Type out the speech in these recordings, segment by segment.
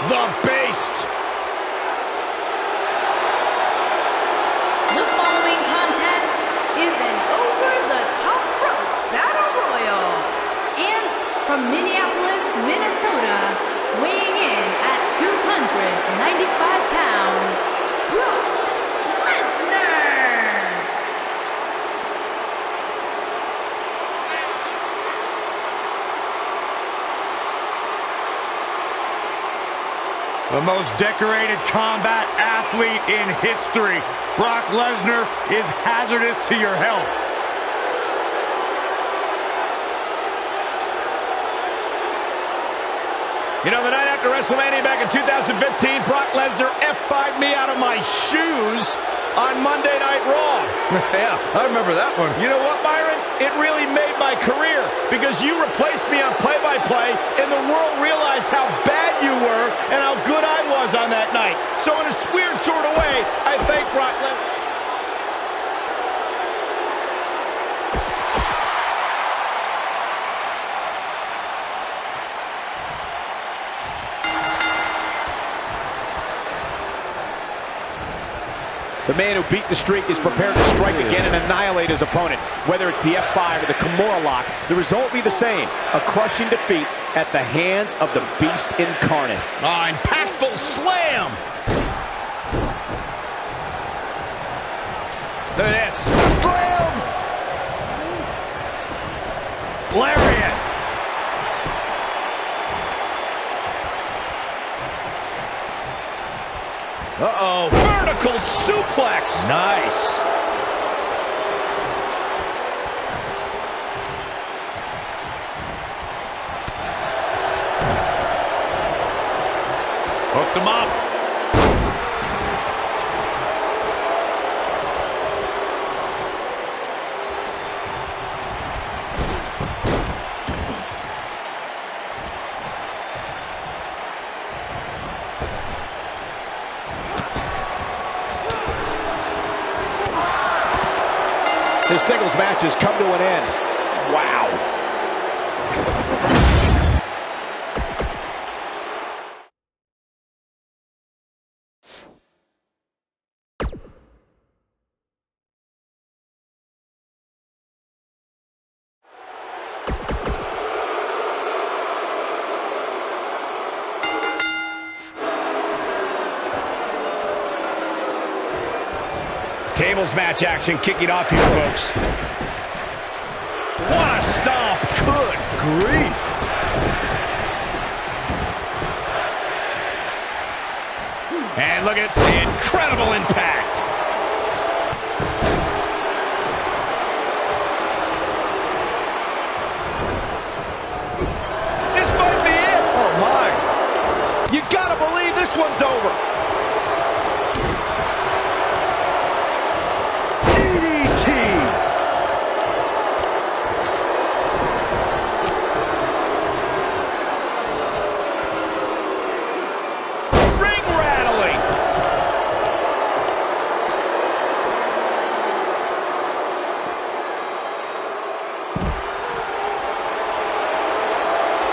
the beast. The following contest is an over-the-top rope battle royal. And from Minneapolis, Minnesota, weighing in at 295 pounds, Brock Lesnar. The most decorated combat athlete in history. Brock Lesnar is hazardous to your health. You know, the night after WrestleMania back in 2015, Brock Lesnar F5'd me out of my shoes on Monday Night Raw. Yeah, I remember that one. You know what, Byron? It really made my career because you replaced me on play-by-play and the world realized how bad you were and how good I was on that night. So in a weird sort of way, I thank Brock Lesnar. The man who beat the streak is prepared to strike again and annihilate his opponent. Whether it's the F5 or the Kimura lock, the result will be the same. A crushing defeat at the hands of the Beast incarnate. Oh, impactful slam! Look at this. Slam! Lariat! Uh-oh. Vertical suplex. Nice. Hooked him up. This singles match has come to an end. Wow. Tables match action kicking off here, folks. What a stomp. Good grief. And look at the incredible impact. This might be it. Oh, my. You gotta believe this one's over.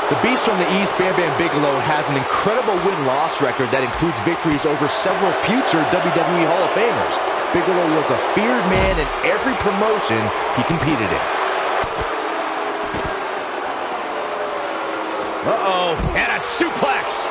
The Beast from the East, Bam Bam Bigelow, has an incredible win-loss record that includes victories over several future WWE Hall of Famers. Bigelow was a feared man in every promotion he competed in. Uh-oh, and a suplex.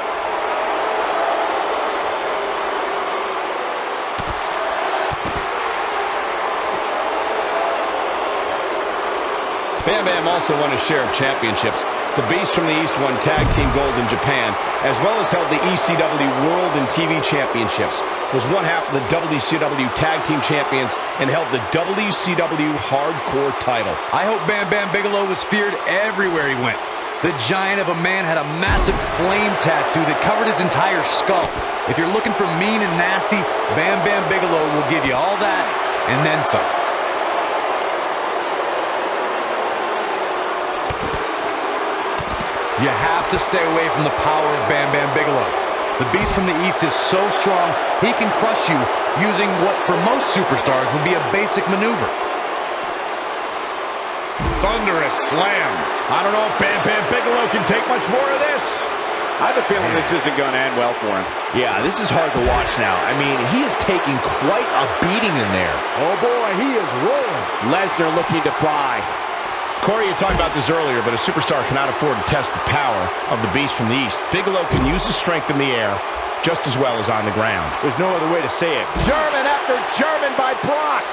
Bam Bam also won a share of championships. The Beast from the East won Tag Team Gold in Japan, as well as held the ECW World and TV Championships, was one half of the WCW Tag Team Champions, and held the WCW Hardcore title. I hope Bam Bam Bigelow was feared everywhere he went. The giant of a man had a massive flame tattoo that covered his entire skull. If you're looking for mean and nasty, Bam Bam Bigelow will give you all that and then some. You have to stay away from the power of Bam Bam Bigelow. The Beast from the East is so strong, he can crush you using what for most superstars would be a basic maneuver. Thunderous slam. I don't know if Bam Bam Bigelow can take much more of this. I have a feeling this isn't going to end well for him. Yeah, this is hard to watch now. I mean, he is taking quite a beating in there. Oh boy, he is rolling. Lesnar looking to fly. Corey, you talked about this earlier, but a superstar cannot afford to test the power of the Beast from the East. Bigelow can use his strength in the air just as well as on the ground. There's no other way to say it. German after German by Brock.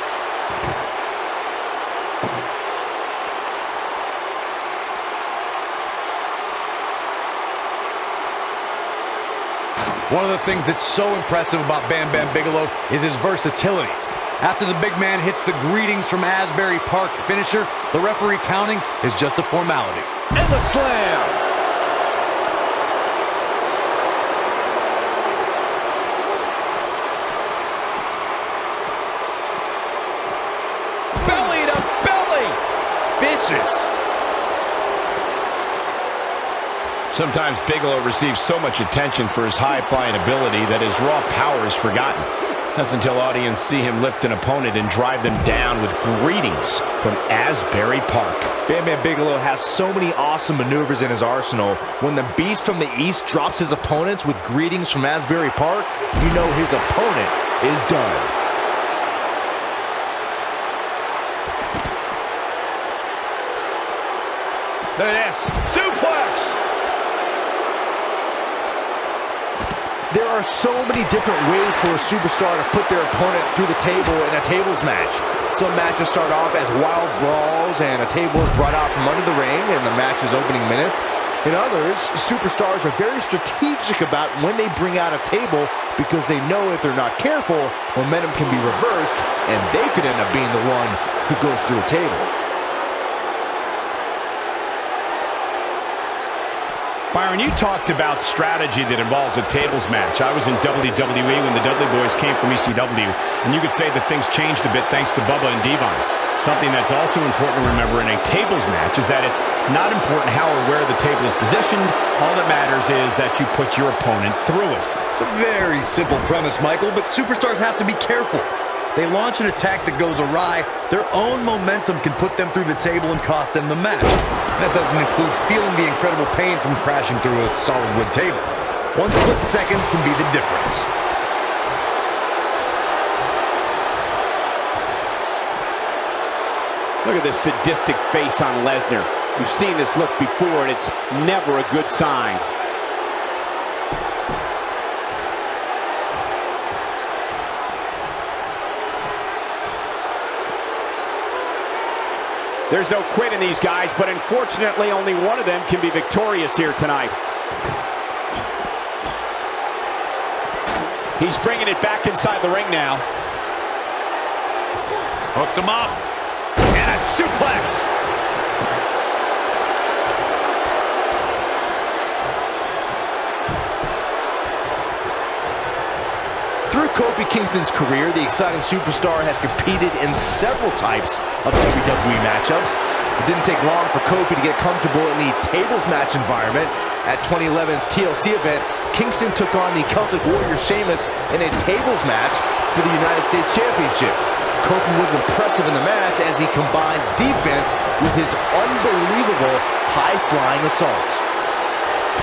One of the things that's so impressive about Bam Bam Bigelow is his versatility. After the big man hits the greetings from Asbury Park finisher, the referee counting is just a formality. And the slam. Belly to belly. Vicious. Sometimes Bigelow receives so much attention for his high-flying ability that his raw power is forgotten. That's until audience see him lift an opponent and drive them down with greetings from Asbury Park. Bam Bam Bigelow has so many awesome maneuvers in his arsenal. When the Beast from the East drops his opponents with greetings from Asbury Park, you know his opponent is done. Look at this. Suplex! There are so many different ways for a superstar to put their opponent through the table in a tables match. Some matches start off as wild brawls and a table is brought out from under the ring in the match's opening minutes. In others, superstars are very strategic about when they bring out a table because they know if they're not careful, momentum can be reversed and they could end up being the one who goes through a table. Byron, you talked about strategy that involves a tables match. I was in WWE when the Dudley Boys came from ECW, and you could say that things changed a bit thanks to Bubba and Devon. Something that's also important to remember in a tables match is that it's not important how or where the table is positioned. All that matters is that you put your opponent through it. It's a very simple premise, Michael, but superstars have to be careful. They launch an attack that goes awry, their own momentum can put them through the table and cost them the match. That doesn't include feeling the incredible pain from crashing through a solid wood table. One split second can be the difference. Look at this sadistic face on Lesnar. We've seen this look before, and it's never a good sign. There's no quit in these guys, but unfortunately only one of them can be victorious here tonight. He's bringing it back inside the ring now. Hooked him up. And a suplex. Through Kofi Kingston's career, the exciting superstar has competed in several types of WWE matchups. It didn't take long for Kofi to get comfortable in the tables match environment. At 2011's TLC event, Kingston took on the Celtic Warrior Sheamus in a tables match for the United States Championship. Kofi was impressive in the match as he combined defense with his unbelievable high-flying assaults.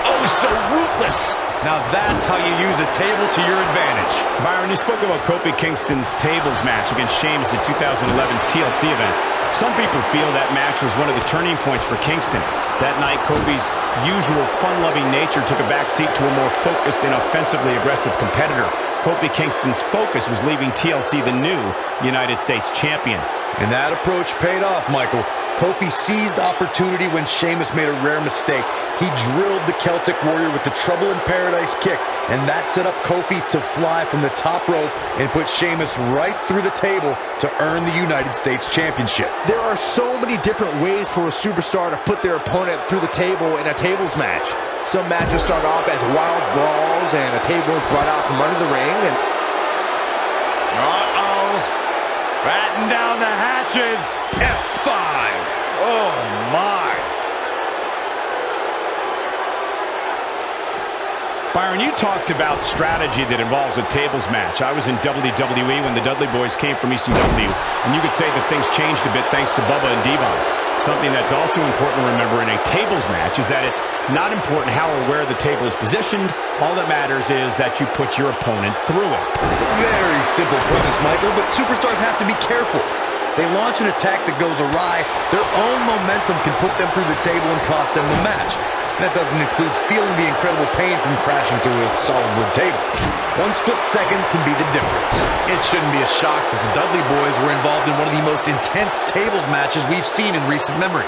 Oh, so ruthless. Now that's how you use a table to your advantage. Byron, you spoke about Kofi Kingston's tables match against Sheamus at 2011's TLC event. Some people feel that match was one of the turning points for Kingston. That night, Kofi's usual fun-loving nature took a backseat to a more focused and offensively aggressive competitor. Kofi Kingston's focus was leaving TLC the new United States champion. And that approach paid off, Michael. Kofi seized opportunity when Sheamus made a rare mistake. He drilled the Celtic Warrior with the Trouble in Paradise kick, and that set up Kofi to fly from the top rope and put Sheamus right through the table to earn the United States Championship. There are so many different ways for a superstar to put their opponent through the table in a tables match. Some matches start off as wild brawls and a table is brought out from under the ring and... Batten down the hatches. F5! Oh, my. Byron, you talked about strategy that involves a tables match. I was in WWE when the Dudley Boys came from ECW, and you could say that things changed a bit thanks to Bubba and Devon. Something that's also important to remember in a tables match is that it's not important how or where the table is positioned. All that matters is that you put your opponent through it. It's a very simple premise, Michael, but superstars have to be careful. They launch an attack that goes awry, their own momentum can put them through the table and cost them the match. That doesn't include feeling the incredible pain from crashing through a solid wood table. One split second can be the difference. It shouldn't be a shock that the Dudley Boys were involved in one of the most intense tables matches we've seen in recent memory.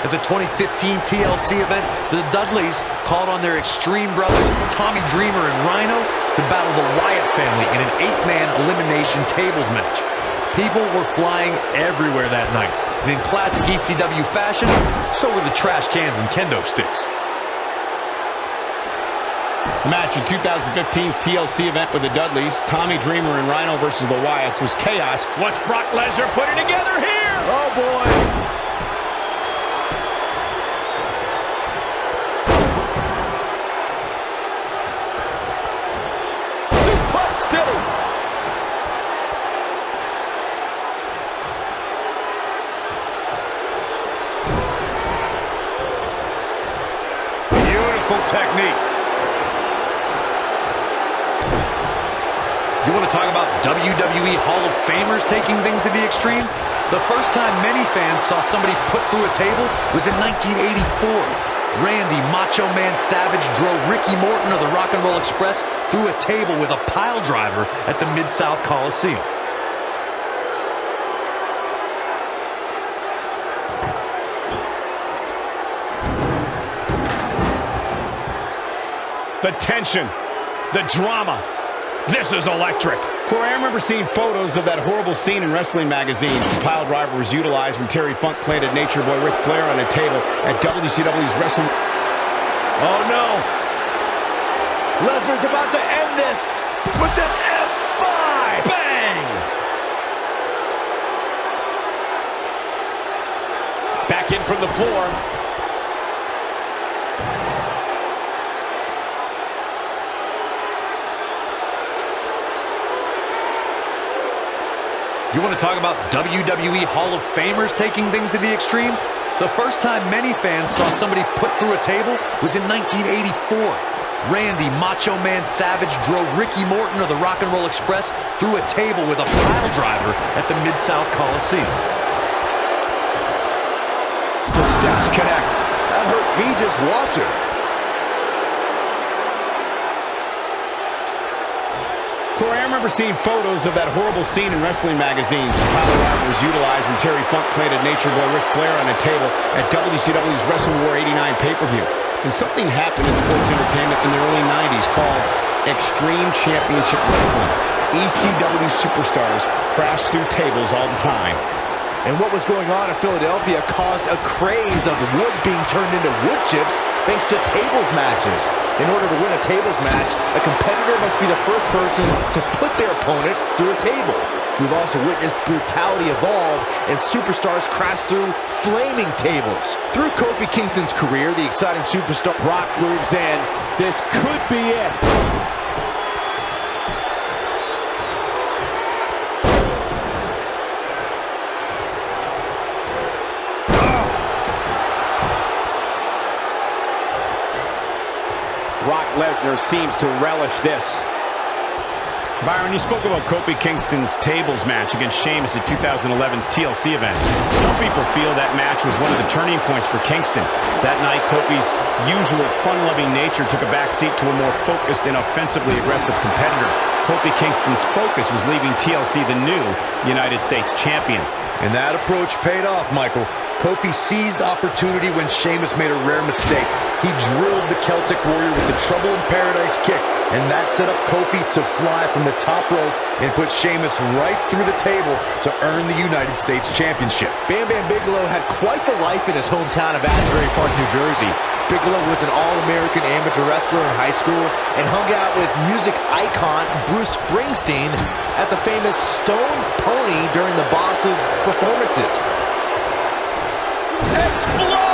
At the 2015 TLC event, the Dudleys called on their Extreme brothers, Tommy Dreamer and Rhino, to battle the Wyatt family in an 8-man elimination tables match. People were flying everywhere that night. And in classic ECW fashion, so were the trash cans and kendo sticks. The match in 2015's TLC event with the Dudleys, Tommy Dreamer and Rhino versus the Wyatts, was chaos. What's Brock Lesnar putting together here? Oh, boy. Suplex City. Beautiful technique. You want to talk about WWE Hall of Famers taking things to the extreme? The first time many fans saw somebody put through a table was in 1984. Randy Macho Man Savage drove Ricky Morton of the Rock and Roll Express through a table with a pile driver at the Mid-South Coliseum. The tension, the drama. This is electric. Corey, I remember seeing photos of that horrible scene in wrestling magazines. The pile driver was utilized when Terry Funk planted Nature Boy Ric Flair on a table at WCW's Wrestling. Oh, no. Lesnar's about to end this with an F5. Bang! Back in from the floor. You want to talk about WWE Hall of Famers taking things to the extreme? The first time many fans saw somebody put through a table was in 1984. Randy Macho Man Savage drove Ricky Morton of the Rock and Roll Express through a table with a pile driver at the Mid-South Coliseum. The steps connect. That hurt me just watching. Corey, I remember seeing photos of that horrible scene in wrestling magazines. The pile driver was utilized when Terry Funk planted Nature Boy Ric Flair on a table at WCW's Wrestle War 89 pay-per-view. And something happened in sports entertainment in the early 90s called Extreme Championship Wrestling. ECW superstars crashed through tables all the time. And what was going on in Philadelphia caused a craze of wood being turned into wood chips thanks to tables matches. In order to win a tables match, a competitor must be the first person to put their opponent through a table. We've also witnessed brutality evolve and superstars crash through flaming tables. Through Kofi Kingston's career, the exciting superstar Brock moves in. This could be it. Brock Lesnar seems to relish this. Byron, you spoke about Kofi Kingston's tables match against Sheamus at 2011's TLC event. Some people feel that match was one of the turning points for Kingston. That night, Kofi's usual fun-loving nature took a backseat to a more focused and offensively aggressive competitor. Kofi Kingston's focus was leaving TLC the new United States champion. And that approach paid off, Michael. Kofi seized opportunity when Sheamus made a rare mistake. He drilled the Celtic Warrior with the Trouble in Paradise kick, and that set up Kofi to fly from the top rope and put Sheamus right through the table to earn the United States Championship. Bam Bam Bigelow had quite the life in his hometown of Asbury Park, New Jersey. Bigelow was an All-American amateur wrestler in high school and hung out with music icon Bruce Springsteen at the famous Stone Pony during the Boss's performances. Exploder!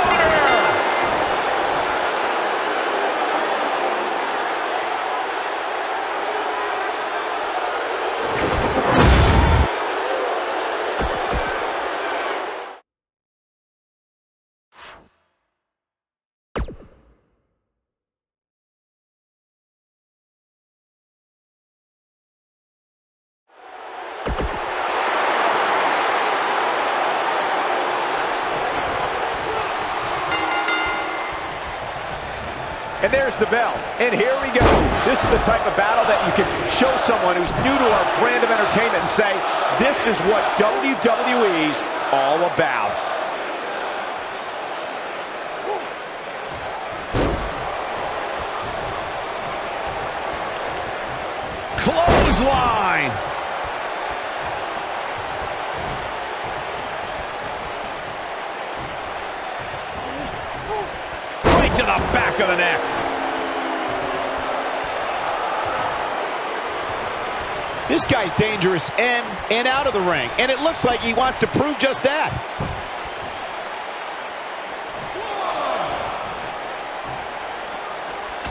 And there's the bell. And here we go. This is the type of battle that you can show someone who's new to our brand of entertainment and say, this is what WWE's all about. Clothesline. Right to the back of the neck. This guy's dangerous in and out of the ring, and it looks like he wants to prove just that.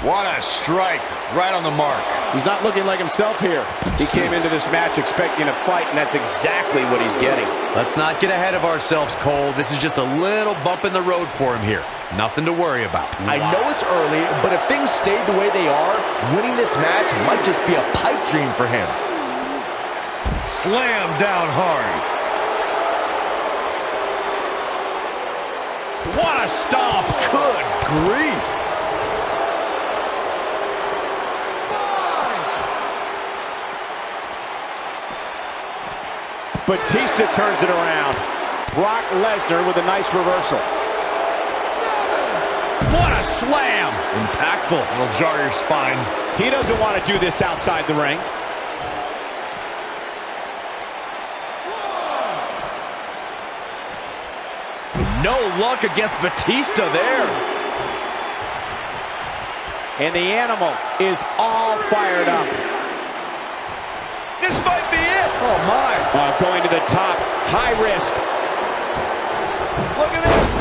What a strike, right on the mark. He's not looking like himself here. He came into this match expecting a fight, and that's exactly what he's getting. Let's not get ahead of ourselves, Cole. This is just a little bump in the road for him here. Nothing to worry about. I know it's early, but if things stayed the way they are, winning this match might just be a pipe dream for him. Slam down hard. What a stomp. Good grief. Batista turns it around. Brock Lesnar with a nice reversal. What a slam. Impactful. It'll jar your spine. He doesn't want to do this outside the ring. No luck against Batista there. And the animal is all fired up. This might be it. Oh, my. Going to the top. High risk. Look at this.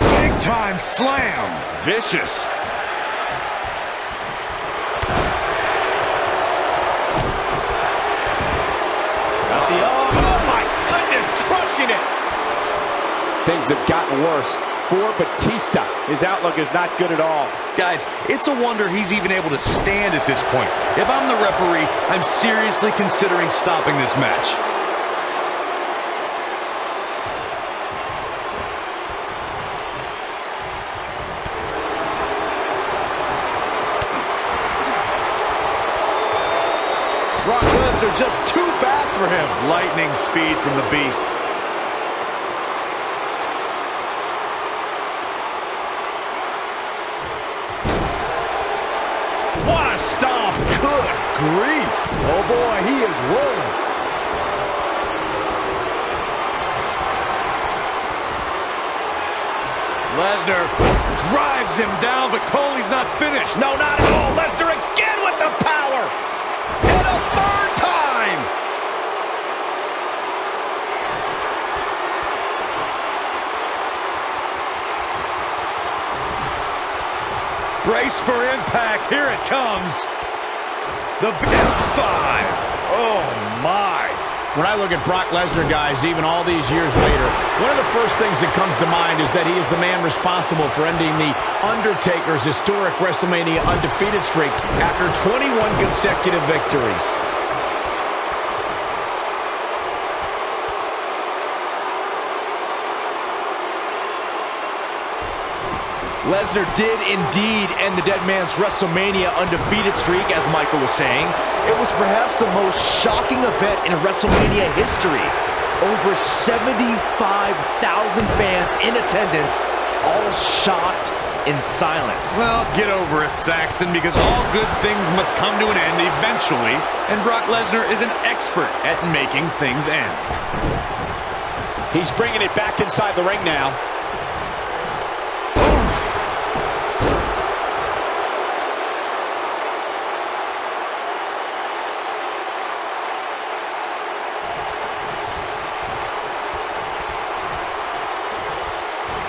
Big time slam. Vicious. Things have gotten worse for Batista. His outlook is not good at all. Guys, it's a wonder he's even able to stand at this point. If I'm the referee, I'm seriously considering stopping this match. Brock Lesnar just too fast for him. Lightning speed from the Beast. What a stomp. Good grief. Oh boy, he is rolling. Lesnar drives him down, but Coley's not finished. No, not at all. Lesnar again with the power. And a third time. Brace for impact. Here it comes. The F5. Oh, my. When I look at Brock Lesnar, guys, even all these years later, one of the first things that comes to mind is that he is the man responsible for ending the Undertaker's historic WrestleMania undefeated streak after 21 consecutive victories. Lesnar did indeed end the dead man's WrestleMania undefeated streak, as Michael was saying. It was perhaps the most shocking event in WrestleMania history. Over 75,000 fans in attendance, all shocked in silence. Well, get over it, Saxton, because all good things must come to an end eventually, and Brock Lesnar is an expert at making things end. He's bringing it back inside the ring now.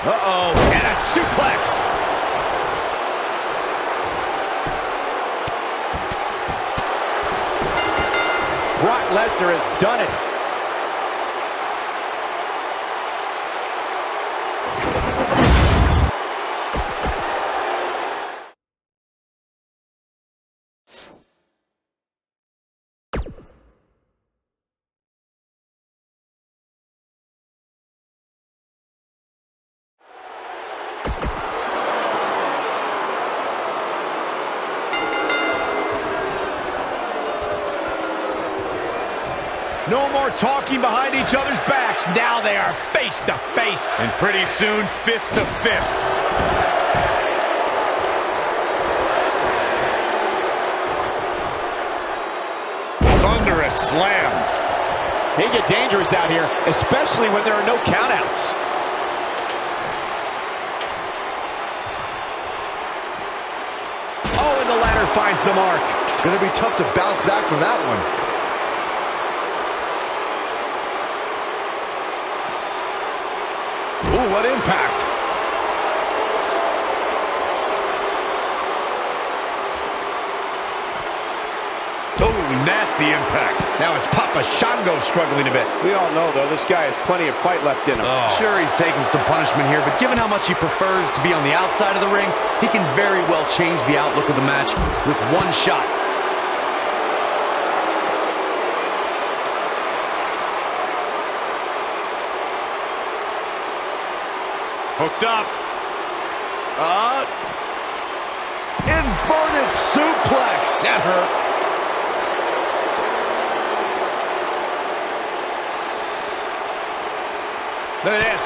Uh-oh, and a suplex. Brock Lesnar has done it. No more talking behind each other's backs. Now they are face to face. And pretty soon, fist to fist. Thunderous slam. They get dangerous out here, especially when there are no countouts. Oh, and the ladder finds the mark. Gonna be tough to bounce back from that one. Ooh, what impact. Oh, nasty impact. Now it's Papa Shango struggling a bit. We all know, though, this guy has plenty of fight left in him. Sure, he's taking some punishment here, but given how much he prefers to be on the outside of the ring, he can very well change the outlook of the match with one shot. Hooked up. Inverted suplex. That hurt. Look at this.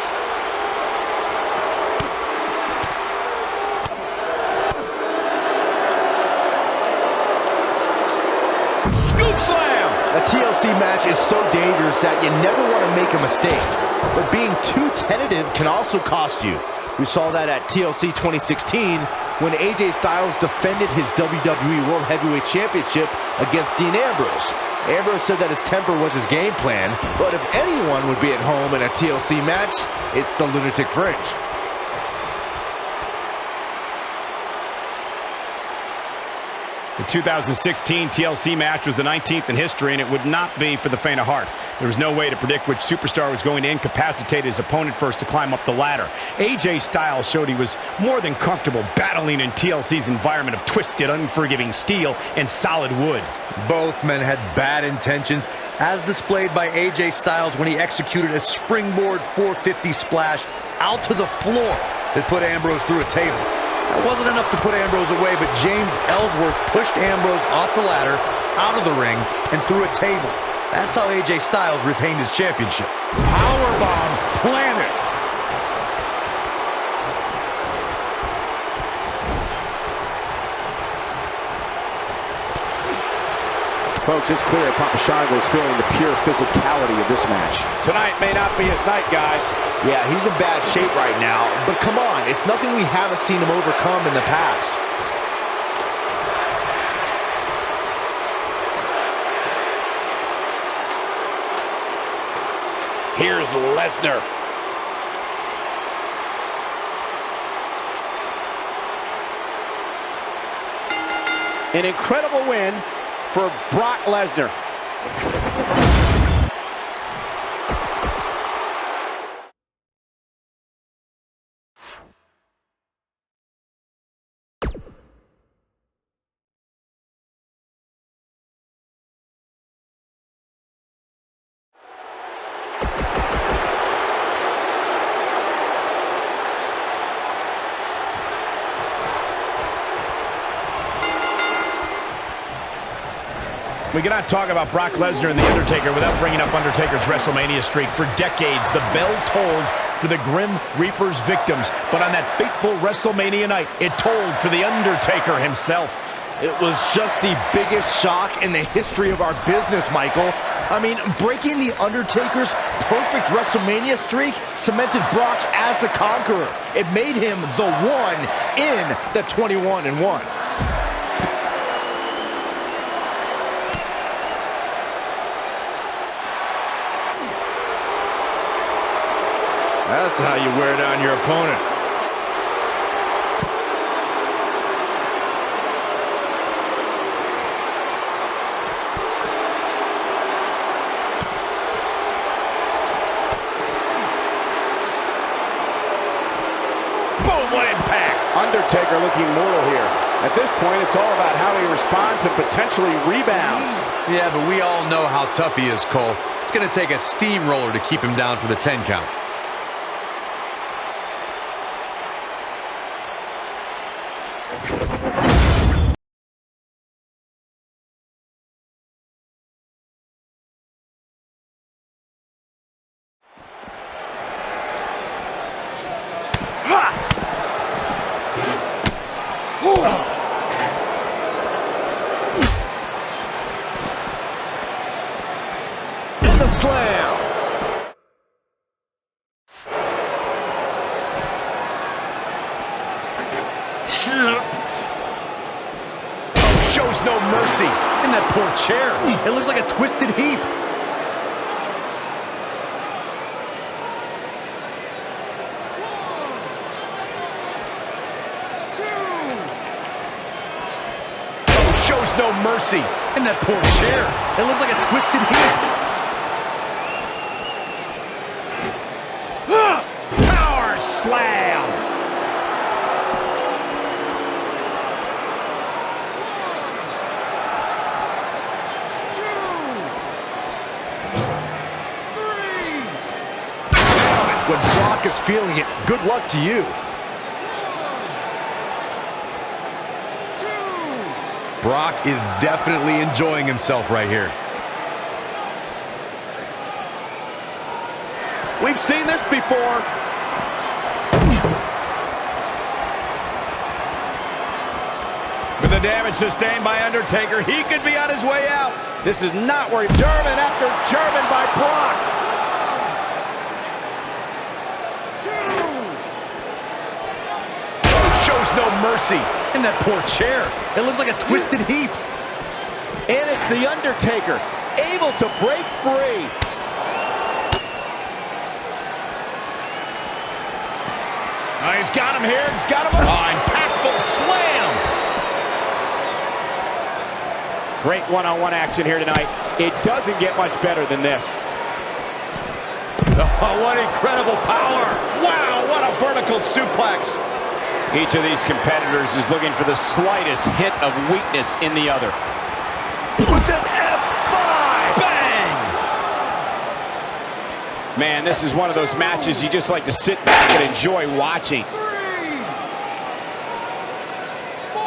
Scoop slam. A TLC match is so dangerous that you never want to make a mistake. But being too tentative can also cost you. We saw that at TLC 2016 when AJ Styles defended his WWE World Heavyweight Championship against Dean Ambrose. Ambrose said that his temper was his game plan, but if anyone would be at home in a TLC match, it's the Lunatic Fringe. The 2016 TLC match was the 19th in history, and it would not be for the faint of heart. There was no way to predict which superstar was going to incapacitate his opponent first to climb up the ladder. AJ Styles showed he was more than comfortable battling in TLC's environment of twisted, unforgiving steel and solid wood. Both men had bad intentions, as displayed by AJ Styles when he executed a springboard 450 splash out to the floor that put Ambrose through a table. That wasn't enough to put Ambrose away, but James Ellsworth pushed Ambrose off the ladder, out of the ring, and through a table. That's how AJ Styles retained his championship. Powerbomb planted. Folks, it's clear Papa Shango is feeling the pure physicality of this match. Tonight may not be his night, guys. Yeah, he's in bad shape right now, but come on, it's nothing we haven't seen him overcome in the past. Here's Lesnar. An incredible win for Brock Lesnar. We cannot talk about Brock Lesnar and The Undertaker without bringing up Undertaker's WrestleMania streak. For decades, the bell tolled for the Grim Reaper's victims. But on that fateful WrestleMania night, it tolled for The Undertaker himself. It was just the biggest shock in the history of our business, Michael. I mean, breaking The Undertaker's perfect WrestleMania streak cemented Brock as the conqueror. It made him the one in the 21-1. That's how you wear down your opponent. Boom, what impact! Undertaker looking mortal here. At this point, it's all about how he responds and potentially rebounds. Yeah, but we all know how tough he is, Cole. It's going to take a steamroller to keep him down for the 10 count. And the slam. Oh, shows no mercy. In that poor chair. It looks like a twisted heap. Shows no mercy. In that poor chair. It looks like a twisted heap. Power slam. When Brock is feeling it, good luck to you. Brock is definitely enjoying himself right here. We've seen this before. With the damage sustained by Undertaker, he could be on his way out. This is not where German after German by Brock. Shows no mercy. In that poor chair. It looks like a twisted heap. And it's the Undertaker, able to break free. Oh, he's got him here. He's got him. Oh, impactful slam. Great one-on-one action here tonight. It doesn't get much better than this. Oh, what incredible power. Wow, what a vertical suplex. Each of these competitors is looking for the slightest hint of weakness in the other. With an F5! Bang! Man, this is one of those matches you just like to sit back and enjoy watching. 3, 4.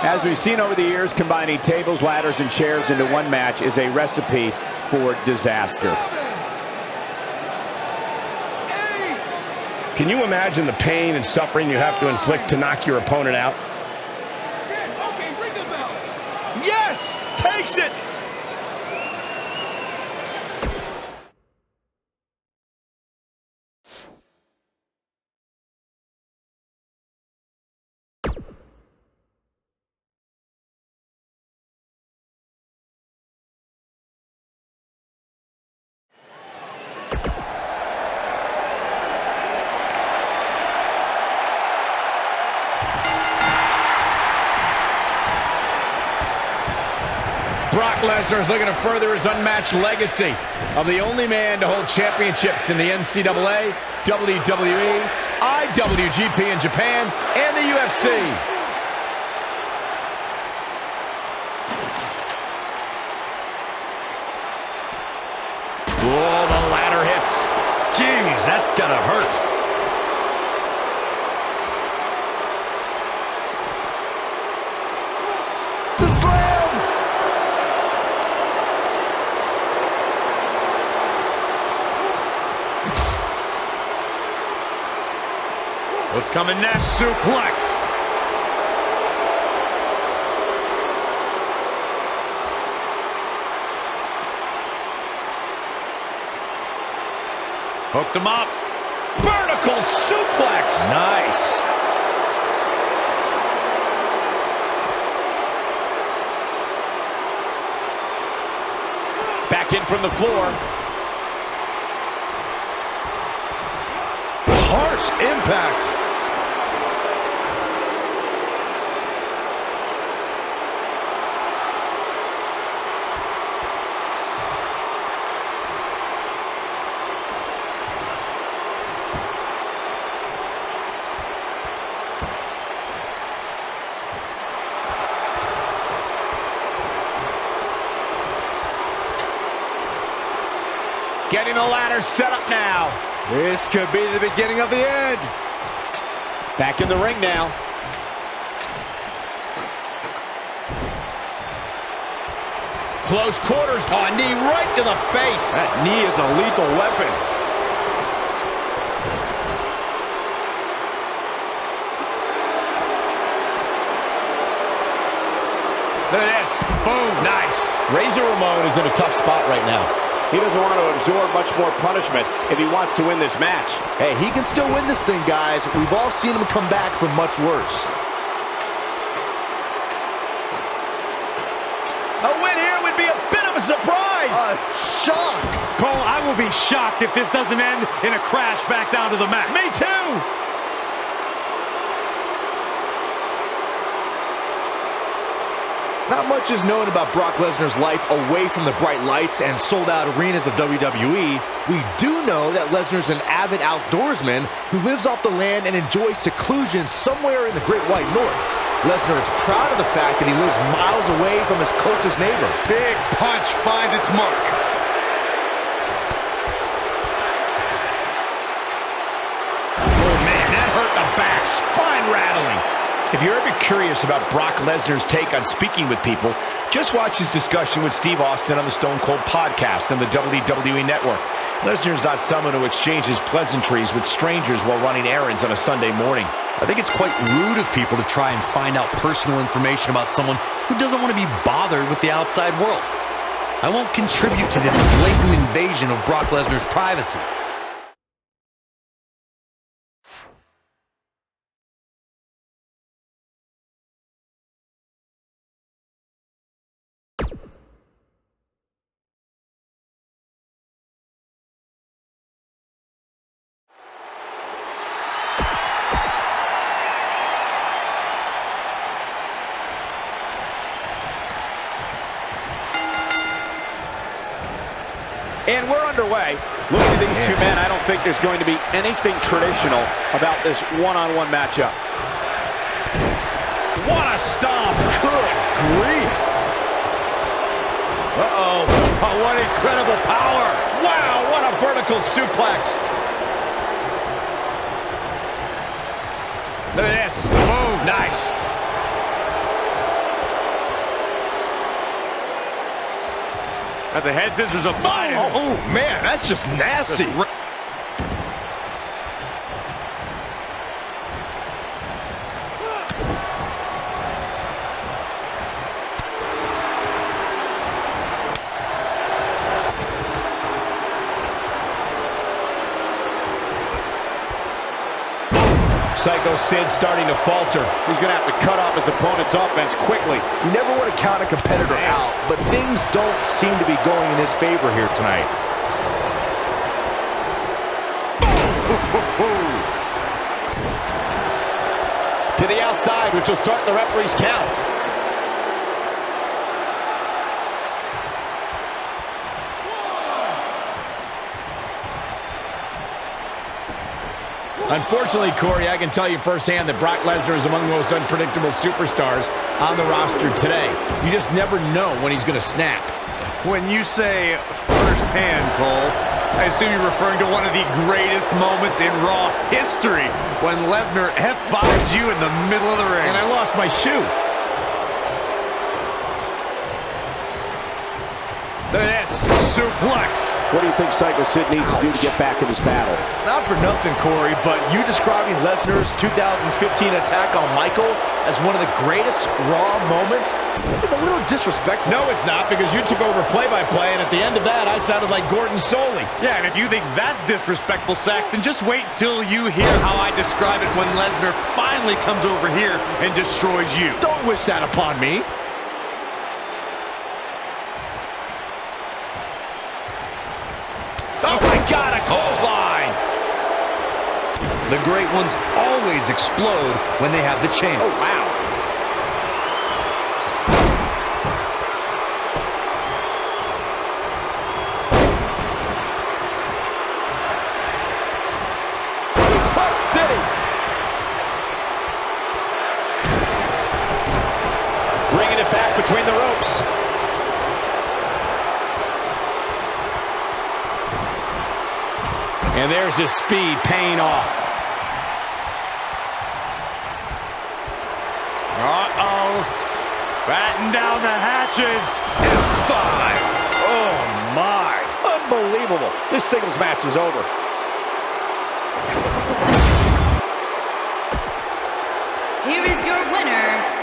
As we've seen over the years, combining tables, ladders, and chairs into one match is a recipe for disaster. Can you imagine the pain and suffering you have to inflict to knock your opponent out? 10. Okay, ring the bell. Yes! Takes it! Brock Lesnar is looking to further his unmatched legacy of the only man to hold championships in the NCAA, WWE, IWGP in Japan, and the UFC. Oh, the ladder hits. Jeez, that's gotta hurt. The slam! What's coming next? Suplex. Hooked him up. Vertical suplex! Nice. Back in from the floor. Harsh impact. Getting the ladder set up now. This could be the beginning of the end. Back in the ring now. Close quarters. Oh, a knee right to the face. That knee is a lethal weapon. Look at this. Boom. Nice. Razor Ramon is in a tough spot right now. He doesn't want to absorb much more punishment if he wants to win this match. Hey, he can still win this thing, guys. We've all seen him come back from much worse. A win here would be a bit of a surprise. A shock. Cole, I will be shocked if this doesn't end in a crash back down to the mat. Me too. Not much is known about Brock Lesnar's life away from the bright lights and sold-out arenas of WWE. We do know that Lesnar's an avid outdoorsman who lives off the land and enjoys seclusion somewhere in the Great White North. Lesnar is proud of the fact that he lives miles away from his closest neighbor. Big punch finds its mark. Oh, man, that hurt the back. Spine rattling. If you're ever curious about Brock Lesnar's take on speaking with people, just watch his discussion with Steve Austin on the Stone Cold podcast and the WWE Network. Lesnar's not someone who exchanges pleasantries with strangers while running errands on a Sunday morning. I think it's quite rude of people to try and find out personal information about someone who doesn't want to be bothered with the outside world. I won't contribute to this blatant invasion of Brock Lesnar's privacy. And we're underway. Looking at these two men, I don't think there's going to be anything traditional about this one-on-one matchup. What a stomp. Good grief. Uh-oh. Oh, what incredible power. Wow, what a vertical suplex. Look at this. Boom. Nice. At the head scissors of Biden. Oh, man, that's just nasty. Psycho Sid starting to falter. He's going to have to cut off his opponent's offense quickly. You never want to count a competitor out, but things don't seem to be going in his favor here tonight. To the outside, which will start the referee's count. Unfortunately, Corey, I can tell you firsthand that Brock Lesnar is among the most unpredictable superstars on the roster today. You just never know when he's going to snap. When you say firsthand, Cole, I assume you're referring to one of the greatest moments in Raw history when Lesnar F5'd you in the middle of the ring. And I lost my shoe. Look at this. Suplex. What do you think Psycho Sid needs to do to get back in this battle? Not for nothing, Corey, but you describing Lesnar's 2015 attack on Michael as one of the greatest Raw moments is a little disrespectful. No, it's not, because you took over play-by-play, and at the end of that, I sounded like Gordon Soley. Yeah, and if you think that's disrespectful, Saxton, just wait till you hear how I describe it when Lesnar finally comes over here and destroys you. Don't wish that upon me. Oh, my God, a clothesline. The great ones always explode when they have the chance. Oh, wow. Suplex City. Bringing it back between the ropes. And there's his speed paying off. Uh-oh. Batten down the hatches. F5. Oh, my. Unbelievable. This singles match is over. Here is your winner,